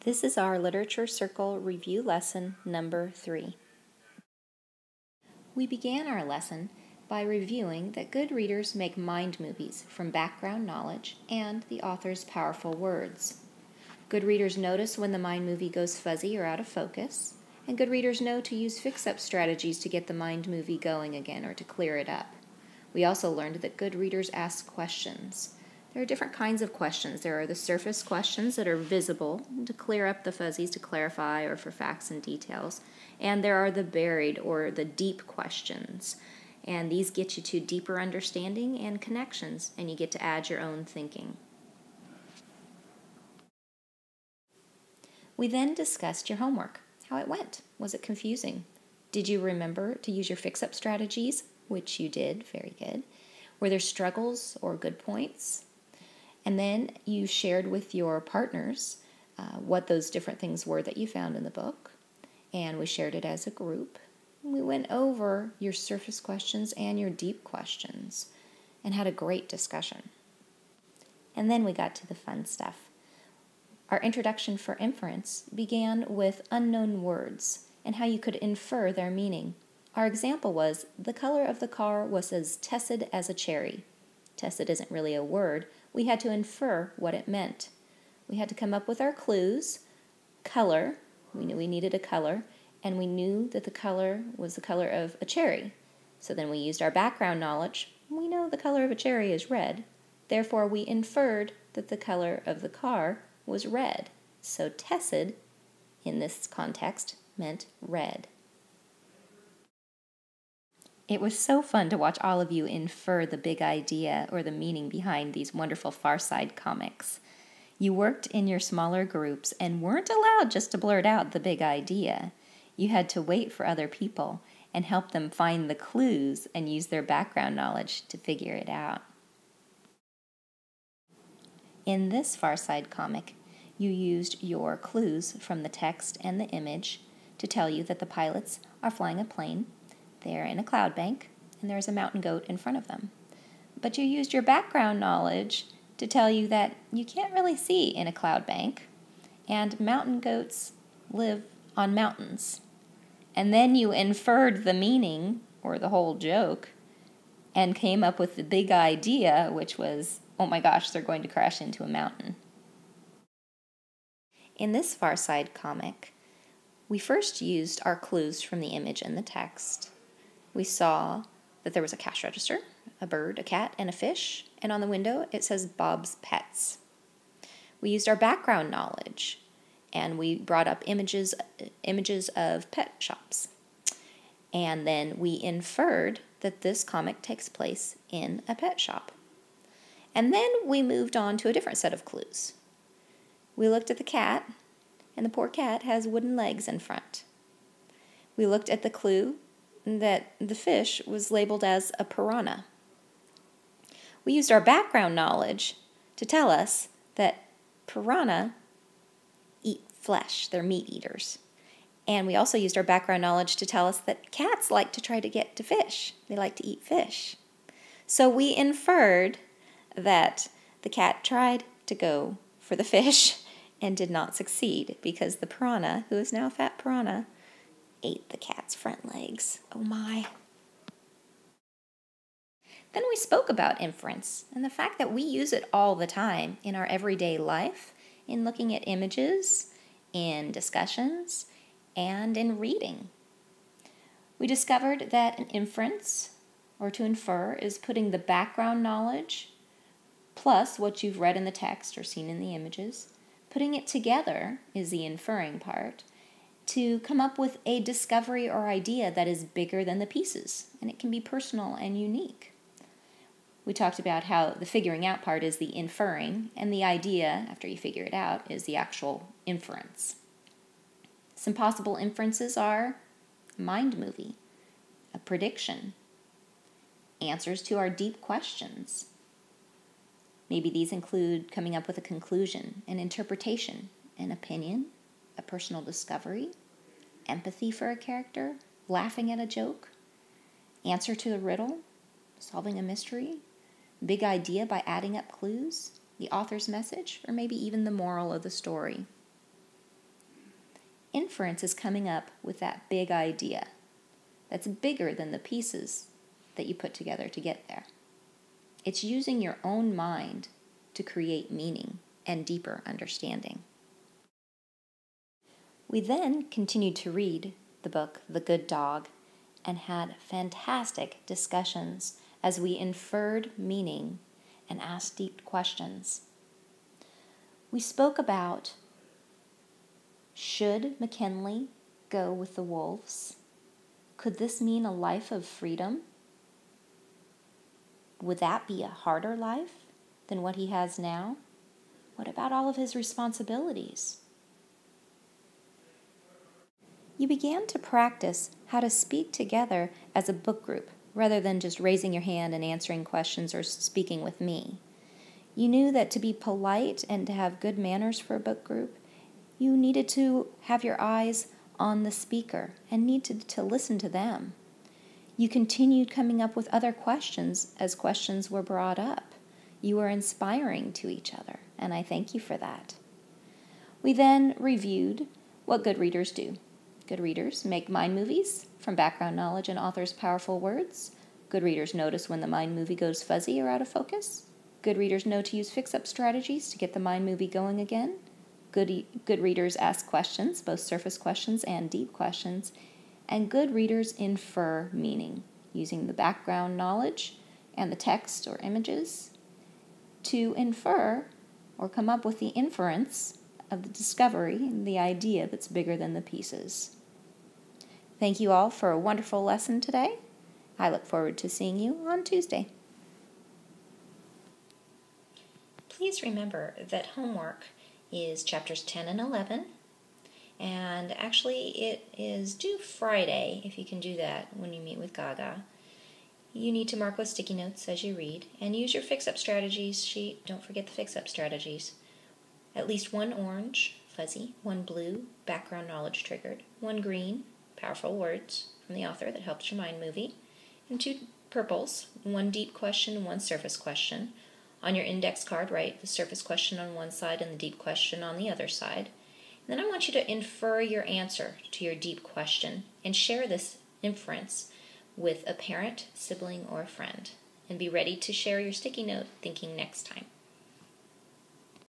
This is our Literature Circle review lesson number 3. We began our lesson by reviewing that good readers make mind movies from background knowledge and the author's powerful words. Good readers notice when the mind movie goes fuzzy or out of focus, and good readers know to use fix-up strategies to get the mind movie going again or to clear it up. We also learned that good readers ask questions. There are different kinds of questions. There are the surface questions that are visible to clear up the fuzzies, to clarify, or for facts and details. And there are the buried or the deep questions. And these get you to deeper understanding and connections, and you get to add your own thinking. We then discussed your homework, how it went. Was it confusing? Did you remember to use your fix-up strategies? Which you did, very good. Were there struggles or good points? And then you shared with your partners what those different things were that you found in the book. And we shared it as a group. We went over your surface questions and your deep questions and had a great discussion. And then we got to the fun stuff. Our introduction for inference began with unknown words and how you could infer their meaning. Our example was, the color of the car was as tessed as a cherry. Tessed isn't really a word. We had to infer what it meant. We had to come up with our clues. Color, we knew we needed a color, and we knew that the color was the color of a cherry. So then we used our background knowledge. We know the color of a cherry is red. Therefore, we inferred that the color of the car was red. So tessed, in this context, meant red. It was so fun to watch all of you infer the big idea or the meaning behind these wonderful Far Side comics. You worked in your smaller groups and weren't allowed just to blurt out the big idea. You had to wait for other people and help them find the clues and use their background knowledge to figure it out. In this Far Side comic, you used your clues from the text and the image to tell you that the pilots are flying a plane. They're in a cloud bank, and there's a mountain goat in front of them. But you used your background knowledge to tell you that you can't really see in a cloud bank, and mountain goats live on mountains. And then you inferred the meaning, or the whole joke, and came up with the big idea, which was, oh my gosh, they're going to crash into a mountain. In this Far Side comic, we first used our clues from the image and the text. We saw that there was a cash register, a bird, a cat, and a fish, and on the window it says Bob's Pets. We used our background knowledge, and we brought up images of pet shops. And then we inferred that this comic takes place in a pet shop. And then we moved on to a different set of clues. We looked at the cat, and the poor cat has wooden legs in front. We looked at the clue that the fish was labeled as a piranha. We used our background knowledge to tell us that piranha eat flesh. They're meat eaters. And we also used our background knowledge to tell us that cats like to try to get to fish. They like to eat fish. So we inferred that the cat tried to go for the fish and did not succeed because the piranha, who is now Fat Piranha, ate the cat's front legs. Oh my. Then we spoke about inference and the fact that we use it all the time in our everyday life, in looking at images, in discussions, and in reading. We discovered that an inference, or to infer, is putting the background knowledge plus what you've read in the text or seen in the images. Putting it together is the inferring part, to come up with a discovery or idea that is bigger than the pieces, and it can be personal and unique. We talked about how the figuring out part is the inferring, and the idea, after you figure it out, is the actual inference. Some possible inferences are a mind movie, a prediction, answers to our deep questions. Maybe these include coming up with a conclusion, an interpretation, an opinion, a personal discovery, empathy for a character, laughing at a joke, answer to a riddle, solving a mystery, big idea by adding up clues, the author's message, or maybe even the moral of the story. Inference is coming up with that big idea that's bigger than the pieces that you put together to get there. It's using your own mind to create meaning and deeper understanding. We then continued to read the book The Good Dog and had fantastic discussions as we inferred meaning and asked deep questions. We spoke about, should McKinley go with the wolves? Could this mean a life of freedom? Would that be a harder life than what he has now? What about all of his responsibilities? You began to practice how to speak together as a book group rather than just raising your hand and answering questions or speaking with me. You knew that to be polite and to have good manners for a book group, you needed to have your eyes on the speaker and needed to listen to them. You continued coming up with other questions as questions were brought up. You were inspiring to each other, and I thank you for that. We then reviewed what good readers do. Good readers make mind movies from background knowledge and authors' powerful words. Good readers notice when the mind movie goes fuzzy or out of focus. Good readers know to use fix-up strategies to get the mind movie going again. Good readers ask questions, both surface questions and deep questions. And good readers infer meaning using the background knowledge and the text or images to infer or come up with the inference of the discovery and the idea that's bigger than the pieces. Thank you all for a wonderful lesson today. I look forward to seeing you on Tuesday. Please remember that homework is chapters 10 and 11, and actually it is due Friday, if you can do that when you meet with Gaga. You need to mark with sticky notes as you read, and use your fix-up strategies sheet. Don't forget the fix-up strategies. At least one orange, fuzzy, one blue, background knowledge triggered, one green, powerful words from the author that helps your mind movie, and two purples, one deep question and one surface question. On your index card, write the surface question on one side and the deep question on the other side. And then I want you to infer your answer to your deep question and share this inference with a parent, sibling, or a friend. And be ready to share your sticky note thinking next time.